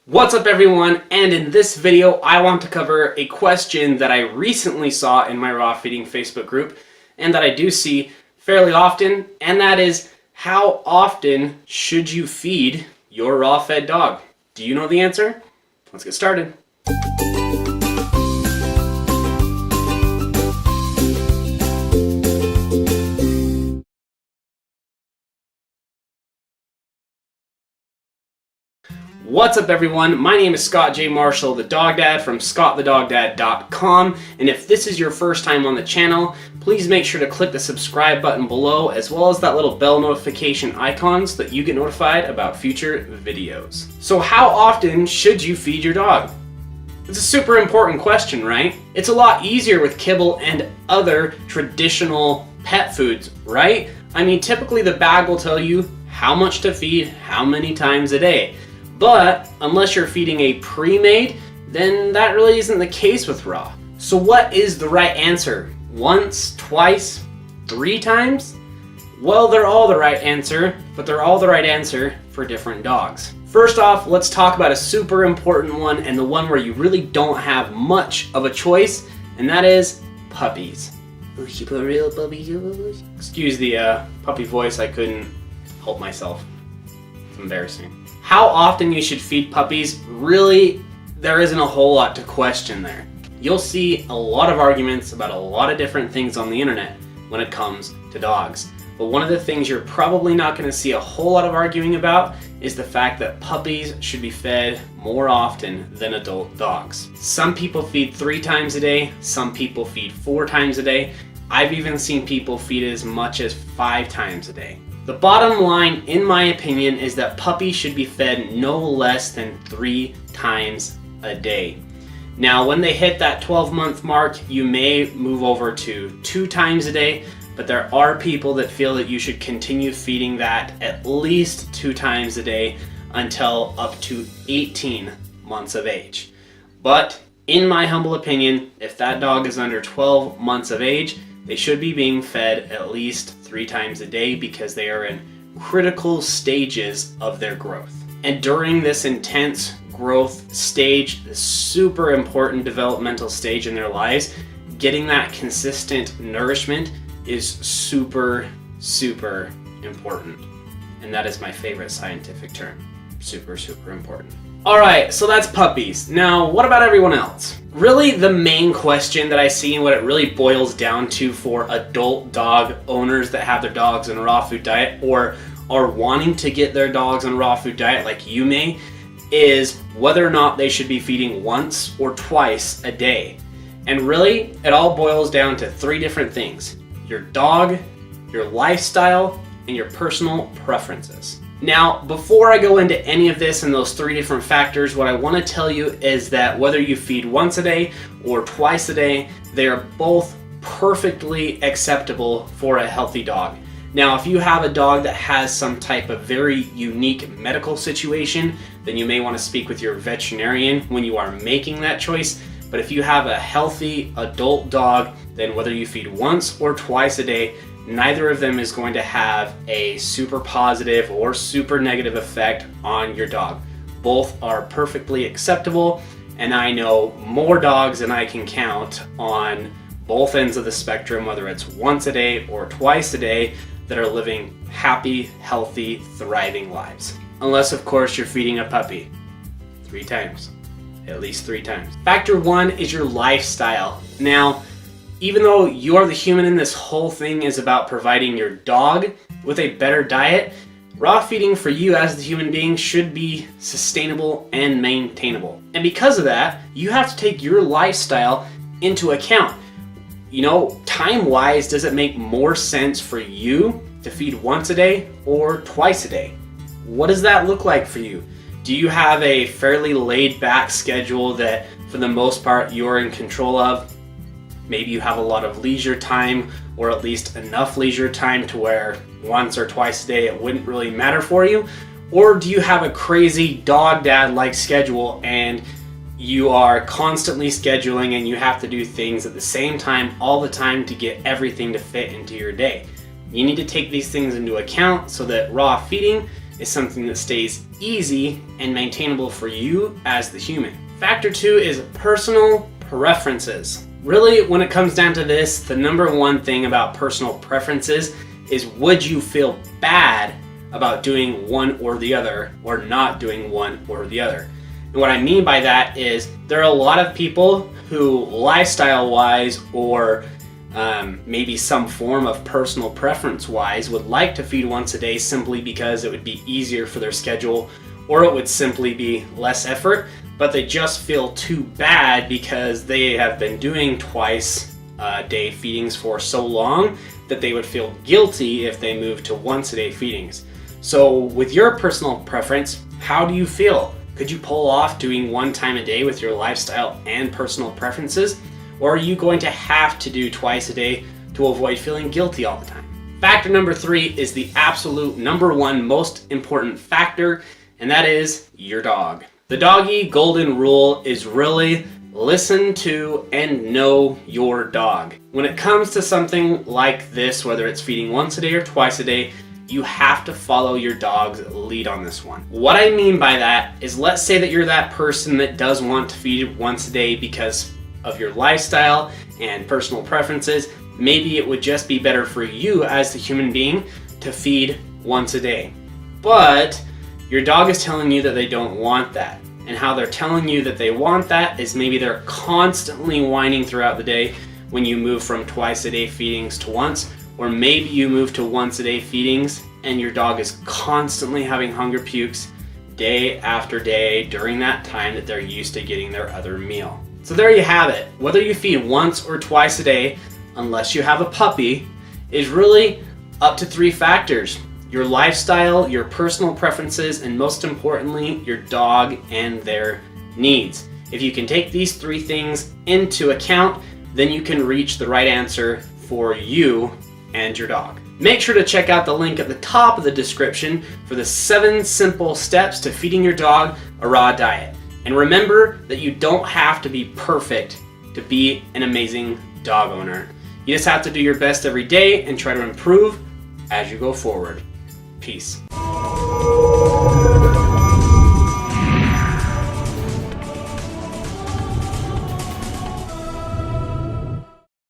What's up everyone, and in this video I want to cover a question that I recently saw in my raw feeding Facebook group and that I do see fairly often, and that is, how often should you feed your raw fed dog? Do you know the answer? Let's get started. What's up everyone, my name is Scott J. Marshall, the Dog Dad from scottthedogdad.com, and if this is your first time on the channel, please make sure to click the subscribe button below as well as that little bell notification icon so that you get notified about future videos. So how often should you feed your dog? It's a super important question, right? It's a lot easier with kibble and other traditional pet foods, right? I mean, typically the bag will tell you how much to feed, how many times a day. But unless you're feeding a pre-made, then that really isn't the case with raw. So what is the right answer? Once, twice, 3 times? Well, they're all the right answer, but they're all the right answer for different dogs. First off, let's talk about a super important one, and the one where you really don't have much of a choice, and that is puppies. Real puppy. Excuse the puppy voice, I couldn't help myself. It's embarrassing. How often you should feed puppies, really, there isn't a whole lot to question there. You'll see a lot of arguments about a lot of different things on the internet when it comes to dogs. But one of the things you're probably not going to see a whole lot of arguing about is the fact that puppies should be fed more often than adult dogs. Some people feed 3 times a day, some people feed 4 times a day. I've even seen people feed as much as 5 times a day. The bottom line, in my opinion, is that puppies should be fed no less than 3 times a day. Now, when they hit that 12-month mark, you may move over to 2 times a day, but there are people that feel that you should continue feeding that at least 2 times a day until up to 18 months of age. But in my humble opinion, if that dog is under 12 months of age, they should be being fed at least 3 times a day because they are in critical stages of their growth. And during this intense growth stage, this super important developmental stage in their lives, getting that consistent nourishment is super, super important. And that is my favorite scientific term. Super, super important. Alright, so that's puppies. Now, what about everyone else? Really, the main question that I see and what it really boils down to for adult dog owners that have their dogs on a raw food diet or are wanting to get their dogs on a raw food diet like you may, is whether or not they should be feeding once or twice a day. And really, it all boils down to 3 different things: your dog, your lifestyle, and your personal preferences. Now, before I go into any of this and those 3 different factors, what I want to tell you is that whether you feed once a day or twice a day, they are both perfectly acceptable for a healthy dog. Now, if you have a dog that has some type of very unique medical situation, then you may want to speak with your veterinarian when you are making that choice. But if you have a healthy adult dog, then whether you feed once or twice a day, neither of them is going to have a super positive or super negative effect on your dog. Both are perfectly acceptable, and I know more dogs than I can count on both ends of the spectrum, whether it's once a day or twice a day, that are living happy, healthy, thriving lives. Unless, of course, you're feeding a puppy 3 times. At least 3 times. Factor 1 is your lifestyle. Now, even though you are the human in this whole thing is about providing your dog with a better diet, raw feeding for you as the human being should be sustainable and maintainable. And because of that, you have to take your lifestyle into account. You know, time-wise, does it make more sense for you to feed once a day or twice a day? What does that look like for you? Do you have a fairly laid-back schedule that, for the most part, you're in control of? Maybe you have a lot of leisure time, or at least enough leisure time to where once or twice a day it wouldn't really matter for you? Or do you have a crazy dog dad-like schedule and you are constantly scheduling and you have to do things at the same time all the time to get everything to fit into your day? You need to take these things into account so that raw feeding is something that stays easy and maintainable for you as the human. Factor 2 is personal preferences. Really, when it comes down to this, the number one thing about personal preferences is, would you feel bad about doing one or the other, or not doing one or the other? And what I mean by that is, there are a lot of people who lifestyle-wise or maybe some form of personal preference-wise would like to feed once a day simply because it would be easier for their schedule, or it would simply be less effort, but they just feel too bad because they have been doing twice a day feedings for so long that they would feel guilty if they moved to once a day feedings. So with your personal preference, how do you feel? Could you pull off doing one time a day with your lifestyle and personal preferences? Or are you going to have to do twice a day to avoid feeling guilty all the time? Factor number 3 is the absolute number one most important factor, and that is your dog. The doggy golden rule is really listen to and know your dog. When it comes to something like this, whether it's feeding once a day or twice a day, you have to follow your dog's lead on this one. What I mean by that is, let's say that you're that person that does want to feed once a day because of your lifestyle and personal preferences. Maybe it would just be better for you as the human being to feed once a day. But your dog is telling you that they don't want that. And how they're telling you that they want that is maybe they're constantly whining throughout the day when you move from twice a day feedings to once, or maybe you move to once a day feedings and your dog is constantly having hunger pukes day after day during that time that they're used to getting their other meal. So there you have it. Whether you feed once or twice a day, unless you have a puppy, is really up to 3 factors: your lifestyle, your personal preferences, and most importantly, your dog and their needs. If you can take these 3 things into account, then you can reach the right answer for you and your dog. Make sure to check out the link at the top of the description for the 7 simple steps to feeding your dog a raw diet. And remember that you don't have to be perfect to be an amazing dog owner. You just have to do your best every day and try to improve as you go forward. Peace.